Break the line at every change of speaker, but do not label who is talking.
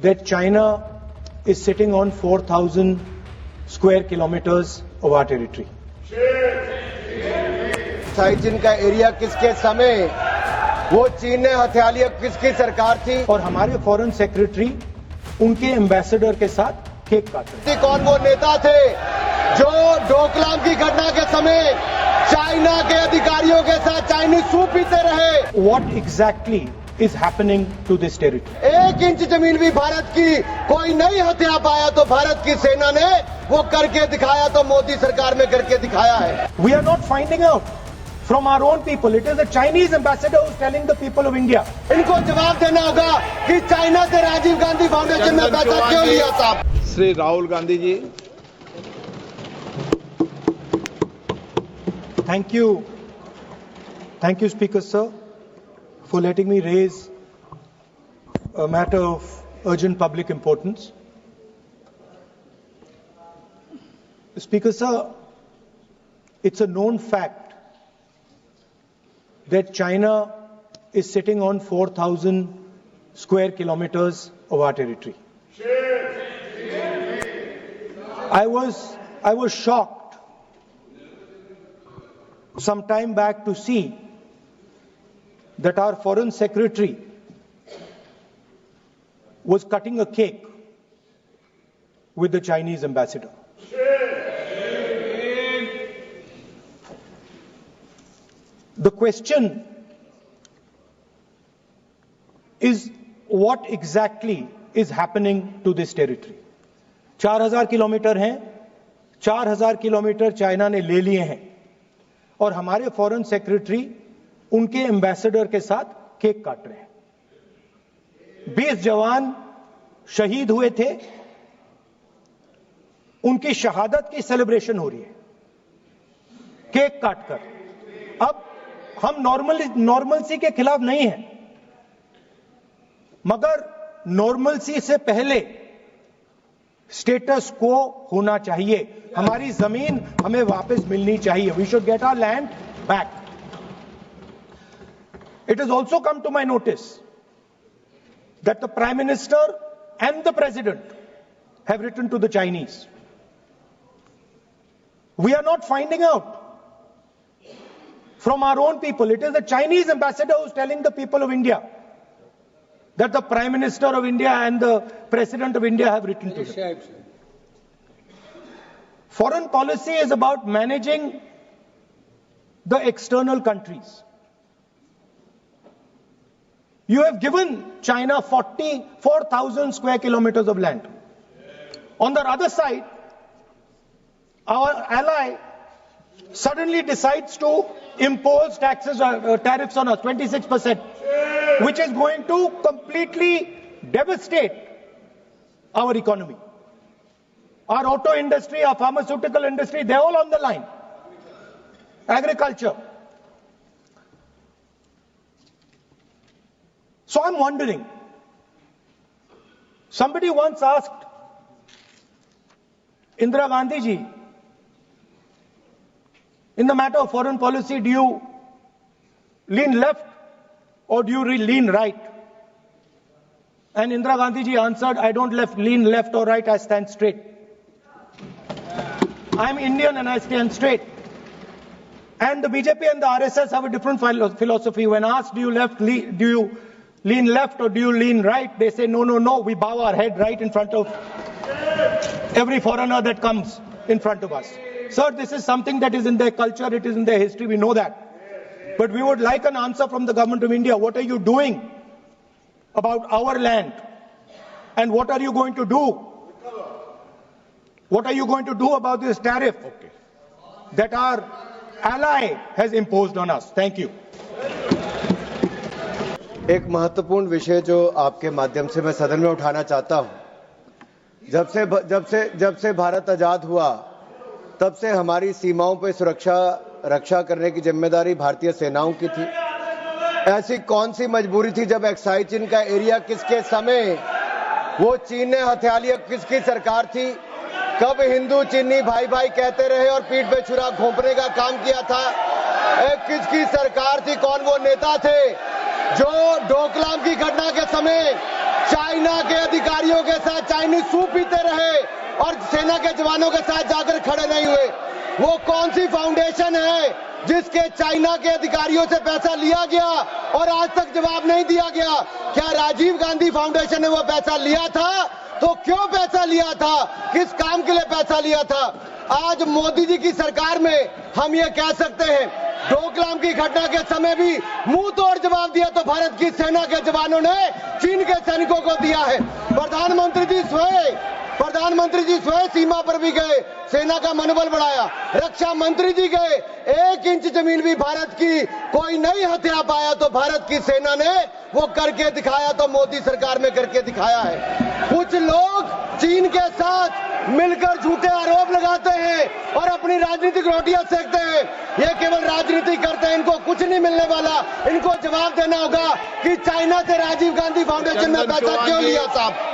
that China is sitting on 4,000 square kilometers of our territory.
चीन का area किसके समय वो चीन ने हथिया लिया, किसकी सरकार थी?
और हमारे फॉरेन सेक्रेटरी उनके एम्बेसडर के साथ केक काट रहे हैं।
कौन वो नेता थे जो डोकलाम की घटना के समय चाइना के अधिकारियों के साथ चाइनीज सूप पीते रहे?
What exactly is happening to this territory?
1 inch जमीन भी भारत की कोई नहीं हथिया पाया तो भारत की सेना ने वो करके दिखाया, तो मोदी सरकार में करके दिखाया है।
We are not finding out from our own people. It is the Chinese ambassador who is telling the people of India.
इनको जवाब देना होगा कि चाइना से राजीव गांधी फाउंडेशन में पैसा क्यों लिया साहब?
Shri Rahul Gandhi ji.
Thank you, Speaker Sir, for letting me raise a matter of urgent public importance. Speaker Sir, it's a known fact that China is sitting on 4,000 square kilometers of our territory. I was shocked some time back to see that our foreign secretary was cutting a cake with the Chinese ambassador. The question is, what exactly is happening to this territory? 4,000 kilometre हैं, 4,000 kilometre China ने ले लिए हैं और हमारे foreign secretary उनके ambassador के साथ केक काट रहे हैं। 20 जवान शहीद हुए थे, उनकी शहादत की सेलिब्रेशन हो रही है केक काटकर। अब हम नॉर्मलसी के खिलाफ नहीं हैं, मगर नॉर्मलसी से पहले स्टेटस को होना चाहिए। हमारी जमीन हमें वापस मिलनी चाहिए। We should get our land back. It has also come to my notice that the Prime Minister and the President have written to the Chinese. We are not finding out from our own people. It is the Chinese ambassador who is telling the people of India that the Prime Minister of India and the President of India have written to them. Foreign policy is about managing the external countries. You have given China 44,000 square kilometers of land. On the other side, our ally suddenly decides to impose tariffs on us, 26%, which is going to completely devastate our economy. Our auto industry, our pharmaceutical industry, they're all on the line. Agriculture. So I'm wondering, somebody once asked Indira Gandhi ji, in the matter of foreign policy, do you lean left or do you lean right? And Indira Gandhi ji answered, I don't lean left or right, I stand straight. I'm Indian and I stand straight. And the BJP and the RSS have a different philosophy. When asked, do you lean left or do you lean right? They say, no, we bow our head right in front of every foreigner that comes in front of us. Sir, this is something that is in their culture, it is in their history, we know that. But we would like an answer from the government of India. What are you doing about our land? And what are you going to do? What are you going to do about this tariff that our ally has imposed on us? Thank you.
एक महत्वपूर्ण विषय जो आपके माध्यम से मैं सदन में उठाना चाहता हूं। जब से भारत आजाद हुआ, तब से हमारी सीमाओं पर रक्षा करने की जिम्मेदारी भारतीय सेनाओं की थी। ऐसी कौन सी मजबूरी थी जब एक्साइज चीन का एरिया किसके समय वो चीन ने हथिया लिया, किसकी सरकार थी? कब हिंदू चीनी भाई भाई कहते रहे और पीठ पे छुरा घोंपने का काम किया था? किसकी सरकार थी? कौन वो नेता थे जो डोकलाम की घटना के समय चाइना के अधिकारियों के साथ चाइनीज सूप पीते रहे और सेना के जवानों के साथ जाकर खड़े नहीं हुए। वो कौन सी फाउंडेशन है जिसके चाइना के अधिकारियों से पैसा लिया गया और आज तक जवाब नहीं दिया गया? क्या राजीव गांधी फाउंडेशन ने वो पैसा लिया था? तो क्यों पैसा लिया था? किस काम के लिए पैसा लिया था? आज मोदी जी की सरकार में हम ये कह सकते हैं, डोकलाम की घटना के समय भी मुंह तोड़ जवाब दिया तो भारत की सेना के जवानों ने चीन के सैनिकों को दिया है। प्रधानमंत्री जी स्वयं सीमा पर भी गए, सेना का मनोबल बढ़ाया। रक्षा मंत्री जी गए, 1 इंच जमीन भी भारत की कोई नहीं हथिया पाया तो भारत की सेना ने वो करके दिखाया, तो मोदी सरकार में करके दिखाया है। कुछ लोग चीन के साथ मिलकर झूठे आरोप लगाते हैं और अपनी राजनीतिक रोटियां सेकते हैं। ये केवल राजनीति करते हैं, इनको कुछ नहीं मिलने वाला। इनको जवाब देना होगा कि चाइना से राजीव गांधी फाउंडेशन में पैसा क्यों लिया साहब।